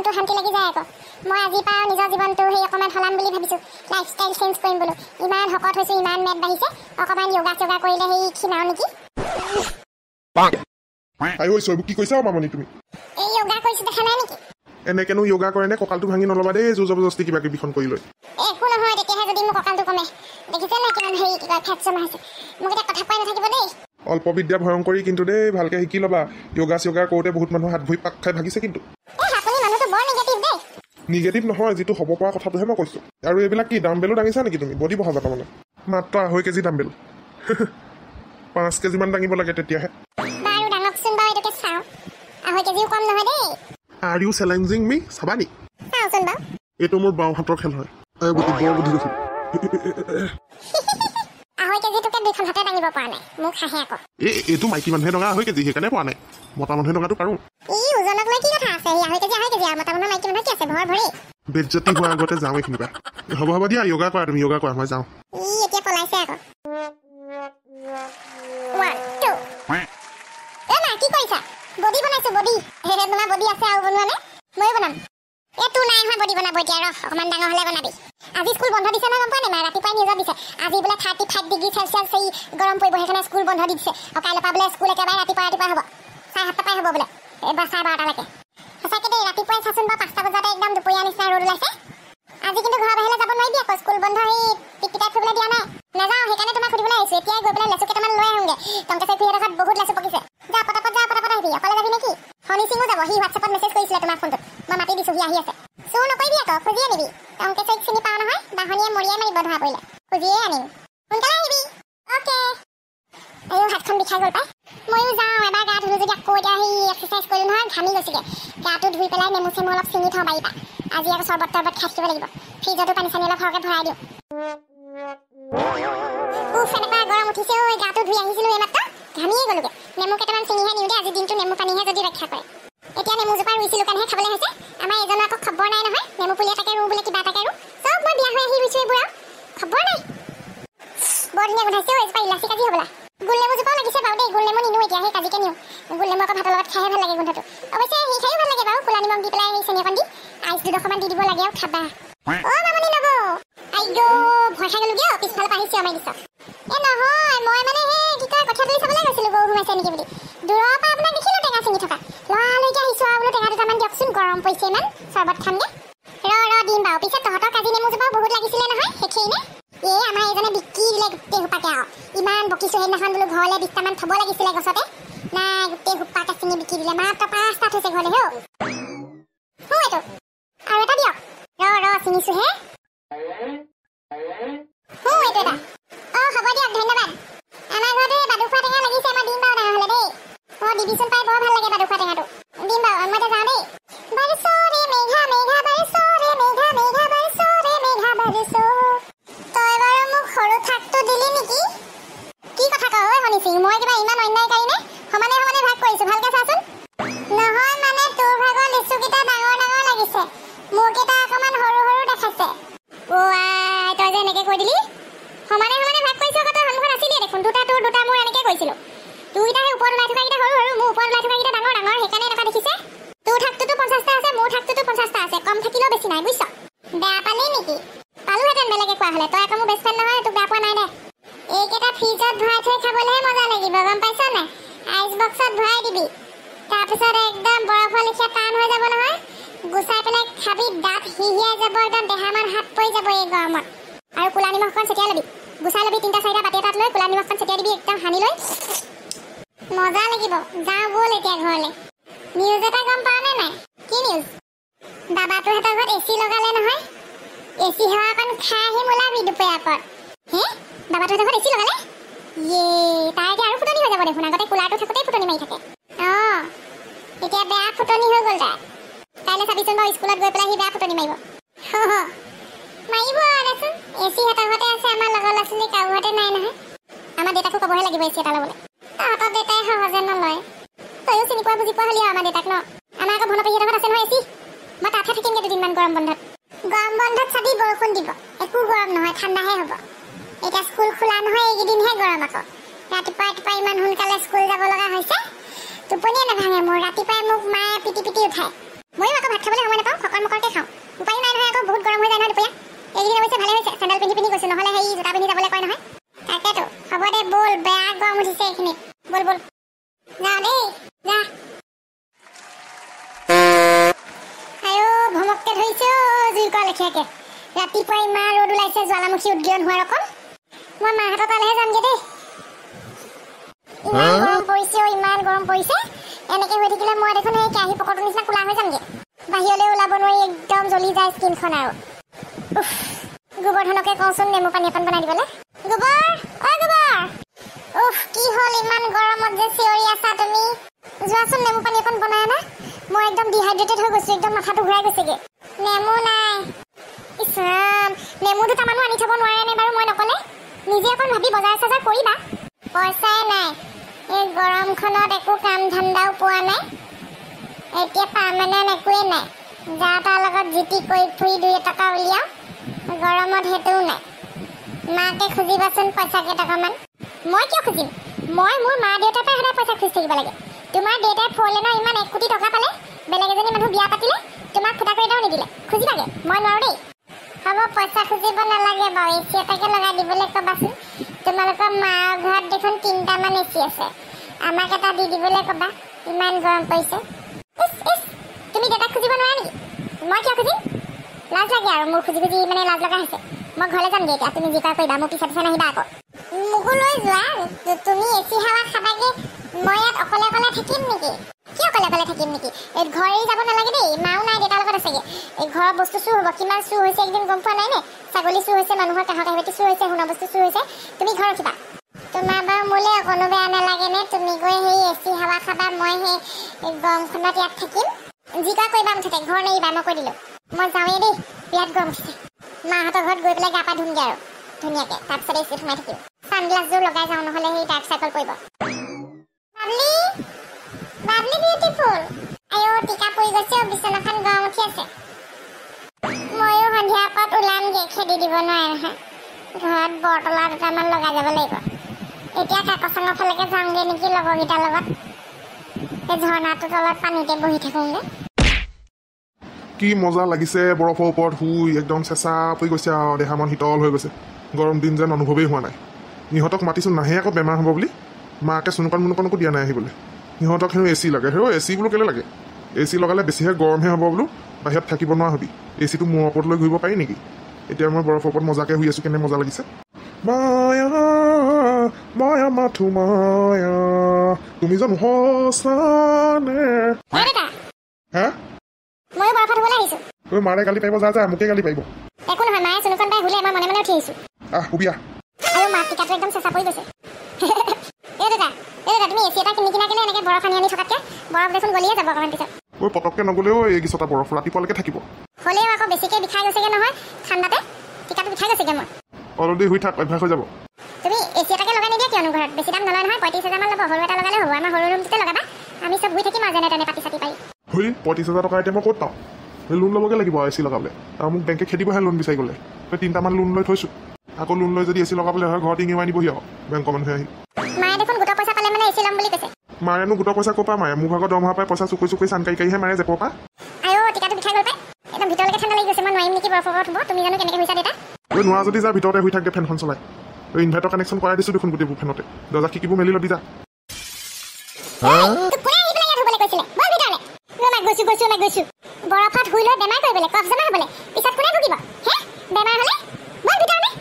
শান্তি লাগি যায় আকৌ মই আজি পাও নিজৰ জীৱনটো হেই অকমান হলাম বুলি ভাবিছো লাইফষ্টাইল চেঞ্জ কৰিম বলো ইমান হকত হৈছো ইমান মেদ বাঢ়িছে অকমান যোগা চোগা কৰিলে হেই খিনাও নেকি আই ঐ সব কি কৈছা মামনি তুমি এই যোগা কৰিছো দেখা নাই নেকি এনে কেনো যোগা কৰে নে কঁকালটো ভাঙি নলবা দেই জোৰ জবৰদস্তি কিবা কিবি বিখন কৰি লৈ একো নহয় তেতিয়াহে যদি মোৰ কঁকালটো কমে দেখিছে না কিমান হেই কিবা ফেট জমা হৈছে মোক এটা কথা কোৱাই নাথাকিব দেই অল্প বিদ্যা ভয়ংকৰী কিন্তু দেই ভালকে শিকি লবা যোগা চোগা কৰোতে বহুত মানুহ হাত ভৰি পাক খাই ভাগিছে কিন্তু নিগেটিভ নহয় যেটো হ'ব পৰা কথাটোহে মই কৈছো আৰু এইবিলাক কি ডাম্বেলো দাঙিছা নেকি তুমি বডি বহাবা তাৰমানে মাত্ৰ 2.5 কেজি ডাম্বেল 5 কেজি মান দাঙিব লাগে তেতিয়াহে বাৰু ডাঙকচোন বাৰু এটোকে চাও 2.5 কেজিও কম নহয় দেই আৰ ইউ চ্যালেঞ্জিং মি চাবানি চাওচোন বাৰু এইটো মোৰ বাও হাতৰ খেল হয় এই বুদ্ধি বৰ বুদ্ধি দেখোন 2.5 কেজি তোকে দুইখন হাতে দাঙিব পৰা নাই মোক হাঁহে আকৌ এইটো মাইকী মানুহে ডঙা 2.5 কেজি সেইকাৰণে পোৱা নাই মতা মানুহে ডঙাটো পাৰো ই ওজনক লৈ কি কথা আছে 2.5 কেজি আৰু মতা মানুহ মাইকী মানুহ কি আছে ভৰ ভৰি বেজ্জতি হোৱাৰ আগতে যাওঁ এইখিনিবা হ'ব দিয়া যোগা কৰা তুমি যোগা কৰা মই যাওঁ ই এতিয়া পলাইছে আকৌ 1 2 এ না কি কৰিছা বডি বনাইছো বডি হেহে তোমাৰ বডি আছে আৰু বনোৱা নে মই বনাম এ তু নাই হয় বডি বনাব এতিয়া ৰহ অকমান ডাঙৰ হলে বনাবি আজি স্কুল বন্ধ দিছে না গম পোৱা নাই ৰাতিপুৱাই নিউজত দিছে আজি বোলে 35 ডিগ্ৰী সেলচিয়াছ সেই গৰম পৰিব সেইকাৰণে স্কুল বন্ধ দিছে আৰু কাইলৈ পৰা বোলে স্কুল একেবাৰে ৰাতিপুৱা হ'ব 7:30 পাই হ'ব বোলে এবাৰ 12:30লৈকে সঁচাকে দেই ৰাতিপুৱাই চাচোন বা 5টা বজাতে একদম দুপৰীয়া নিচিনা ৰ'দ ওলাইছে আজি কিন্তু ঘৰৰ বাহিৰলৈ যাব নোৱাৰিবি আকৌ স্কুল বন্ধ সেই টিকিটাই ফুৰিবলৈ দিয়া নাই নাযাওঁ সেইকাৰণে তোমাক সুধিবলৈ আহিছো এতিয়াই গৈ পেলাই লেচু কেইটামান লৈ আহোঁগে টংকেশৰ খুৰীহঁতৰ বহুত লেচু পকিছে যা পটাপট আহিবি অকলে যাবি নেকি হনি সিঙো যাব সি হোৱাটছএপত মেছেজ কৰিছিলে তোমাৰ ফোনটোত মই মাতি দিছো সি আহি আছে চুৰ নকৰিবি আকৌ খুজি আনিবি টংকেশক চিনি পাওঁ নহয় বাহনীয়ে মৰিয়াই মাৰিব ধৰা পৰিলে খুজিয়ে আনিম সোনকালে আহিবি অ'কে আয়ো হাতখন বিষাই গ'ল পাই ময়ো যাওঁ এবাৰ গা ধুলো যদি আকৌ এতিয়া সেই এক্সাৰচাইজ কৰিলো নহয় ঘামি গৈছেগে গাটো ধুই পেলাই নেমু চেমু অলপ চিঙি থওঁ বাৰীপা আজি আকৌ চৰ্বত তৰ্বত খাই থাকিব লাগিব ফ্ৰিজতো পানী চানী অলপ সৰহকৈ ভৰাই দিওঁ এনেকুৱা গৰম উঠিছে ঐ গাটো ধুই আহিছিলো এইমাত্ৰ ঘামিয়ে গ'লোগে নেমু কেইটামান চিঙিহে নিওঁ দেই আজি দিনটো নেমু পানীহে যদি ৰক্ষা কৰে এতিয়া নেমুজোপা ৰুইছিলো কাৰণেহে খাবলৈ হৈছে আমাৰ এজনৰ আকৌ খবৰ নাই নহয় নেমু পুলি এটাকে ৰুওঁ বোলে কিবা এটাকে ৰুওঁ চব মই বিয়া হৈ আহি ৰুইছো এইবোৰ আৰু খবৰ নাই বৰ ধুনীয়া গোন্ধাইছে ঐ এজোপা ইলাচি কাজি হ'বলা গোল নেমুজোপাও লাগিছে বাৰু দেই গোল নেমু নিনো এতিয়া সেই কাজিকে নিওঁ গোল নেমু আকৌ ভাতৰ লগত খাইহে ভাল লাগে গোন্ধটো অৱশ্যে সেই খায়ো ভাল লাগে বাৰু ক'লা নিমখ দি পেলাই সেই চেনি অকণ দি আইচ 2ডোখৰমান দি দিব লাগে আৰু খাবা মামনি ল'ব আইগো ভয় খাই গ'লোগে পিছফালে আহিছে আমাৰ দিছ নহয় মই মানে সেই কি কয় কঠীয়া তুলি চাবলৈ গৈছিলো গৰু সোমাইছে নেকি বুলি দূৰৰ পৰা আপোনাক দেখিলো টেঙা চিঙি থকা লৰালৈকে আহিছো আৰু বোলো টেঙা দুটামান দিয়কচোন গৰম পৰিছে ইমান চৰ্বত খামগে দিম বাৰু পিছত তহঁতৰ কাজি নেমুজোপাও বহুত লাগিছিলে নহয় শেষেই নে আমাৰ এজনে বিকি দিলে গোটেই সোপাকে আৰু ইমান বকিছো সেইদিনাখন বোলো ঘৰলৈ 20টামান থ'ব লাগিছিলে গছতে নাই গোটেই সোপাকে চিঙি বিকি দিলে মাত্ৰ 5টাত হৈছে ঘৰলৈ হেও এইটো আৰু এটা দিয়ক চিঙিছো হে এইটো এটা হ'ব দিয়ক ধন্যবাদ আমাৰ ঘৰতে বাদুখোৱা টেঙা লাগিছে আমাৰ দিম বাৰু ডাঙৰ হ'লে দেই দিবিচোন পাই বৰ ভাল লাগে বাদুখোৱা টেঙাটো দিম বাৰু মই এতিয়া যাওঁ দেই বাৰিছৰে মেঘা মেঘা বাৰিছৰে মেঘা মেঘা বাৰিছৰে মেঘা বাৰিছ তই বাৰু মোক সৰু থাকটো দিলি নেকি কি কথা কওঁ ঐ হনি সিং মই কিবা ইমান অন্যায়কাৰী নে সমানে ভাগ কৰিছো ভালকে চাচোন নহয় মানে তোৰ ভাগৰ লিচুকেইটা ডাঙৰ লাগিছে মোৰ কেইটা অকমান সৰু দেখাইছে তই যে এনেকে কৈ দিলি সমানে ভাগ কৰিছো কথা সন্মুখত আছিলি দেখোন দুটা তোৰ দুটা মোৰ এনেকে কৈছিলো দুইটাহে ওপৰত ওলাই থকা কেইটা সৰু মোৰ ওপৰত ওলাই থকা কেইটা ডাঙৰ সেইকাৰণে এনেকুৱা দেখিছে তোৰ থাকটোতো 50টা আছে মোৰ থাকটোতো 50টা আছে কম থাকিলেও বেছি নাই বুজিছ বেয়া পালি নেকি পালোহেঁতেন বেলেগে কোৱা হ'লে তই আকৌ মোৰ বেষ্ট ফ্ৰেণ্ড নহয় তোক বেয়া পোৱা নাই দে এইকেইটা ফ্ৰিজত ভৰাই থৈ খাবলৈহে মজা লাগিব গম পাইছ নাই আইচ বক্সত ভৰাই দিবি তাৰপিছত একদম বৰফৰ লেখীয়া টান হৈ যাব নহয় গুচাই পেলাই খাবি দাঁত হিহিয়াই যাব একদম দেহামান হাত পৰি যাব এই গৰমত আৰু কোলা নিমখখন ছটিয়াই ল'বি গুচাই ল'বি 3টা 4টা বাতি এটাত লৈ কোলা নিমখখন ছটিয়াই দিবি একদম সানি লৈ মজা লাগিব যাওঁ ব'ল এতিয়া ঘৰলৈ নিউজ এটা গম পাৱ নে নাই কি নিউজ বাবাটোহঁতৰ ঘৰত এচি লগালে নহয় এচি হাৱা অকণ খাই আহিম ওলাবি দুপৰীয়া পৰত বাবাটোহঁতৰ ঘৰত এচি লগালে তাই এতিয়া আৰু ফুটনি হৈ যাব দেখোন আগতে কুলাৰটো থাকোঁতেই ফুটনি মাৰি থাকে এতিয়া বেয়া ফুটনি হৈ গ'ল তাই কাইলৈ চাবিচোন বাৰু স্কুলত গৈ পেলাই সি বেয়া ফুটনি মাৰিব দেচোন এচি সিহঁতৰ ঘৰতে আছে আমাৰ লগৰ ল'ৰা ছোৱালী কাৰো ঘৰতে নাই নহয় আমাৰ দেউতাকো ক'বহে লাগিব এচি এটা ল'বলৈ তহঁতৰ দেউতাই সহজে নলয় তয়ো চিনি পোৱা বুজি পোৱা হলি আমাৰ দেউতাক ন আমাৰ আকৌ ভন পেহীহঁতৰ ঘৰত আছে নহয় এচি মই তাতহে থাকিমগে দুদিনমান গৰম বন্ধত চাবি বৰষুণ দিব একো গৰম নহয় ঠাণ্ডাহে হ'ব এতিয়া স্কুল খোলা নহয় এইকেইদিনহে গৰম আকৌ ৰাতিপুৱা ইমান সোনকালে স্কুল যাব লগা হৈছে টোপনিয়ে নাভাঙে মোৰ ৰাতিপুৱাই মোক মায়ে পিটি উঠায় ময়ো আকৌ ভাত খাবলৈ সময় নাপাওঁ খকৰ মকৰকে খাওঁ উপায় নাই নহয় আকৌ বহুত গৰম হৈ যায় নহয় দুপৰীয়া এইকেইদিন অৱশ্যে ভালে হৈছে চেণ্ডেল পিন্ধি গৈছোঁ নহ'লে সেই জোতা পিন্ধি যাবলৈ কয় নহয় তাকেতো হ'ব দে ব'ল বেয়া গৰম উঠিছে এইখিনিত ব'ল যাওঁ দেই যা আয়ো ভমককে ধৰিছে জুইকোৱা লেখীয়াকে ৰাতিপুৱা ইমান ৰ'দ ওলাইছে জ্বালামুখী উদ্গীৰণ হোৱাৰ অকণ মই মাহঁতৰ তালৈহে যামগে দেই ইমান গৰম পৰিছে এনেকে হৈ থাকিলে মই দেখোন এই কেৰাহী পকৰটোৰ নিচিনা কোলা হৈ যামগে বাহিৰলৈ ওলাব নোৱাৰি একদম জ্বলি যায় স্কিনখন আৰু গোবৰ্ধনকে কওঁচোন নেমু পানী অকণ বনাই দিবলৈ গোবৰ কি হ'ল ইমান গৰমত যে চিঞৰি আছা তুমি যোৱাচোন নেমু পানী অকণ বনাই আনা মই একদম ডিহাইড্ৰেটেড হৈ গৈছো একদম মাথাটো ঘূৰাই গৈছেগে নেমু নাই ইছৰাম নেমু দুটামানো আনি থ'ব নোৱাৰেনে বাৰু মই নকলে নিজে অকণ ভাবি বজাৰ চজাৰ কৰিবা পইচাই নাই এই গৰমখনত একো কাম ধান্দাও পোৱা নাই এতিয়া পাৰ্মানেণ্ট একোৱেই নাই যা তাৰ লগত জিতি কৰি ফুৰি 2 টকা উলিয়াওঁ গৰমত সেইটোও নাই মাকে খুজিবাচোন পইচা কেইটকামান মই কিয় খুজিম মই মোৰ মা দেউতাৰ পৰা সদায় পইচা খুজি থাকিব লাগে তোমাৰ দেউতাই ফ'ৰলেনৰ ইমান 1 কোটি টকা পালে বেলেগ এজনী মানুহ বিয়া পাতিলে তোমাক ফুটা কৰি এটাও নিদিলে খুজিবাগে মই নোৱাৰোঁ দেই হ'ব পইচা খুজিব নালাগে বাৰু এচি এটাকে লগাই দিবলৈ ক'বাচোন তোমালোকৰ মাৰ ঘৰত দেখোন 3টামান এচি আছে আমাক এটা দি দিবলৈ ক'বা ইমান গৰম পৰিছে তুমি দেউতাক খুজিব নোৱাৰা নেকি মই কিয় খুজিম লাজ লাগে আৰু মোৰ খুজি মানে লাজ লগা হৈছে মই ঘৰলৈ যামগৈ এতিয়া তুমি যি কৰা কৰিবা মোৰ পিছে নাহিবা আকৌ মোকো লৈ যোৱা তুমি এচি হাৱা খাবাগে মই ইয়াত অকলে থাকিম নেকি কি অকলে থাকিম নেকি এই ঘৰ এৰি যাব নালাগে দেই মাও নাই দেউতাৰ লগত আছেগে এই ঘৰৰ বস্তু চুৰ হ'ব কিমান চুৰ হৈছে একদিন গম পোৱা নাই নে ছাগলী চুৰ হৈছে মানুহৰ কাঁহৰ কাঁহীবাতি চুৰ হৈছে সোণৰ বস্তু চুৰ হৈছে তুমি ঘৰ ৰখিবা তোমাৰ বাৰু মোলৈ অকণো বেয়া নালাগে নে তুমি গৈ সেই এচি হাৱা খাবা মই সেই গৰমখনত ইয়াত থাকিম যি কৰা কৰিবা মুঠতে ঘৰ নেৰিবা মই কৈ দিলোঁ মই যাওঁৱেই দেই বিৰাট গৰম উঠিছে মাহঁতৰ ঘৰত গৈ পেলাই গা পা ধুমগে আৰু ধুনীয়াকে তাৰপিছত এচিত সোমাই থাকিম ছানগ্লাছযোৰ লগাই যাওঁ নহ'লে সেই ডাৰ্ক চাৰ্কল পৰিব বাবলি বিউটিফুল আয়ো টিকা পৰি গৈছে বিচনাখন গৰম উঠি আছে ময়ো সন্ধিয়া পৰত ওলামগে খেদি দিব নোৱাৰে নহয় ঘৰত বৰতলা দুটামান লগাই যাব লাগিব এতিয়া কাকচাঙৰ ফালেকে যাওঁগে নেকি লগৰকেইটাৰ লগত এই ঝৰ্ণাটোৰ তলত পানীতে বহি থাকোঁগে কি মজা লাগিছে বৰফৰ ওপৰত শুই একদম চেঁচা পৰি গৈছে আৰু দেহা মন শীতল হৈ গৈছে গৰম দিন যেন অনুভৱেই হোৱা নাই ইহঁতক মাতিছোঁ নাহে আকৌ বেমাৰ হ'ব বুলি মাকে মুনুকণকো দিয়া নাই আহিবলৈ সিহঁতক হেনো এচি লাগে এচি বোলো কেলৈ লাগে এচি লগালে বেছিহে গৰমহে হ'ব বোলো বাহিৰত থাকিব নোৱাৰা হবি এচিটো মূৰৰ ওপৰত লৈ ঘূৰিব পাৰি নেকি এতিয়া মই বৰফৰ ওপৰত মজাকৈ শুই আছোঁ কেনে মজা লাগিছে মায়া মাথো মায়া তুমি জানো সঁচানে হা মই বৰফত শুবলৈ আহিছোঁ তুমি মাৰে গালি পাৰিব যা মোকে গালি পাৰিব একো নহয় মায়ে চুনুকণ পাই শুলে মই মনে উঠি আহিছোঁ শুবি আৰু মাৰ টিকাটো একদম চেঁচা পৰি গৈছে এই দাদা তুমি এচি এটা কিনি কিনাকেনে এনেকৈ বৰফ আনি থকাতকৈ বৰফ দেখোন গলিয়ে যাব অকণমান পিছত ঐ পটককৈ নগ'লেও এই গিছটা বৰফ ৰাতিপুৱালৈকে থাকিব হ'লেও আকৌ বেছিকৈ বিষাই গৈছেগৈ নহয় ঠাণ্ডাতে টিকাটো বিষাই গৈছেগৈ মোৰ অলৰেডি শুই থাক অভ্যাস হৈ যাব তুমি এচি এটাকে লগাই নিদিয়া কিয়নো ঘৰত বেছি দাম নলয় নহয় 35,000 মান ল'ব সৰু এটা লগালে হ'ব আমাৰ সৰু ৰুমটোতে লগাবা আমি চব শুই থাকিম আৰু যেনে তেনে পাতি চাতি পাৰি 35,000 টকা এতিয়া মই ক'ত পাওঁ লোন ল'বগৈ লাগিব এচি লগাবলৈ আৰু মোক বেংকে খেদিবহে লোন বিচাৰি গ'লে 3টামান লোন লৈ থৈছোঁ আকৌ লোন লৈ যদি এচি লগাবলৈ হয় ঘৰত ইঙিমাই নিবহি আকৌ বেংকৰ মানুহে আহি মায়ে দেখোন গোটৰ পইচা পালে মানে এচি ল'ম বুলি কৈছে মায়েনো গোটৰ পইচা ক'ৰ পৰা মাৰে মোৰ ভাগৰ দৰমহাৰ পাই পইচা চুকুৰি চানকাৰীহে মাৰে জেপৰ পৰা আয়ো টিকাটো বিষাই গ'ল পাই একদম ভিতৰলৈকে ঠাণ্ডা লাগি গৈছে মই নোৱাৰিম নেকি বৰফৰ ওপৰত শুব তুমি জানো কেনেকৈ শুইছা দেউতা নোৱাৰা যদি যা ভিতৰতে শুই থাকে ফেনখন চলাই ইনভাৰ্টাৰ কানেকশ্যন কৰাই দিছোঁ দেখোন গোটেইবোৰ ফেনতে দৰ্জা খিকিবোৰ মেলি ল'বি যা বৰফত শুই লৈ বেমাৰ কৰিবলৈ কফ জমা হ'বলৈ পিছত কোনে ভুগিব বেমাৰ হ'লে মই ভিতৰলৈ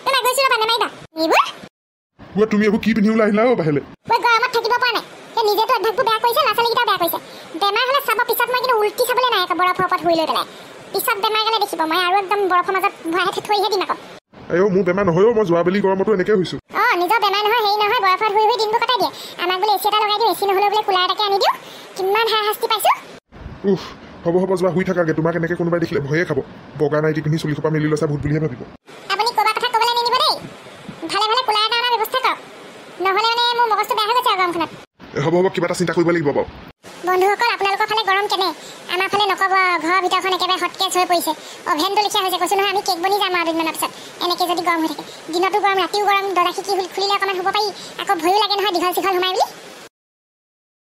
তোমাক গৈছোঁ ৰ'বা নেমাৰিবা এইবোৰ তুমি এইবোৰ কি পিন্ধি ওলাই আহিলা বাহিৰলৈ মই গৰমত থাকিব পৰা নাই সেই নিজেতো অভ্যাসবোৰ বেয়া কৰিছে ল'ৰা ছোৱালীকেইটাও বেয়া কৰিছে বেমাৰ হ'লে চাব পিছত মই কিন্তু উল্টি খাবলৈ নাই আকৌ বৰফৰ ওপৰত শুই লৈ পেলাই পিছত বেমাৰ গ'লে দেখিব মই আৰু একদম বৰফৰ মাজত ভৰাই থৈহে দিম আকৌ মোৰ বেমাৰ নহয়ও মই যোৱাবেলি গৰমতো এনেকৈ হৈছোঁ নিজৰ বেমাৰ নহয় হেৰি নহয় বৰফত শুই দিনবোৰ কটাই দিয়ে আমাক বোলে এচি এটা লগাই দিওঁ এচি নহ'লেও বোলে কুলাৰ এটাকে আনি দিওঁ কিমান শাস্তি পাইছোঁ হ'ব যোৱা শুই থাকাগে তোমাক এনেকৈ কোনোবাই দেখিলে ভয়ে খাব বগা নাইটি পিন্ধি চুলি খোপা মেলি লৈছা ভূত বুলিহে ভাবিব আপুনি ক'বা কথা ক'বলৈ নিদিব দেই ভালে কুলাৰ এটা অনাৰ ব্যৱস্থা কৰক নহ'লে মানে মোৰ মগজটো বেয়া হৈ গৈছে গৰমখনত হ'ব কিবা এটা চিন্তা কৰিব লাগিব বাৰু বন্ধুসকল আপোনালোকৰ ফালে গৰম কেনে আমাৰ ফালে নক'ব ঘৰৰ ভিতৰখন একেবাৰে হটকেছ হৈ পৰিছে অভেনটো লিখা হৈছে কৈছোঁ নহয় আমি কেক বনি যাম আৰু দুদিনমানৰ পিছত এনেকৈ যদি গৰম হৈ থাকে দিনতো গৰম ৰাতিও গৰম দৰ্জা খিৰিকী খুলিলে অকণমান শুব পাৰি আকৌ ভয়ো লাগে নহয় দীঘল চিঘল সোমাই বুলি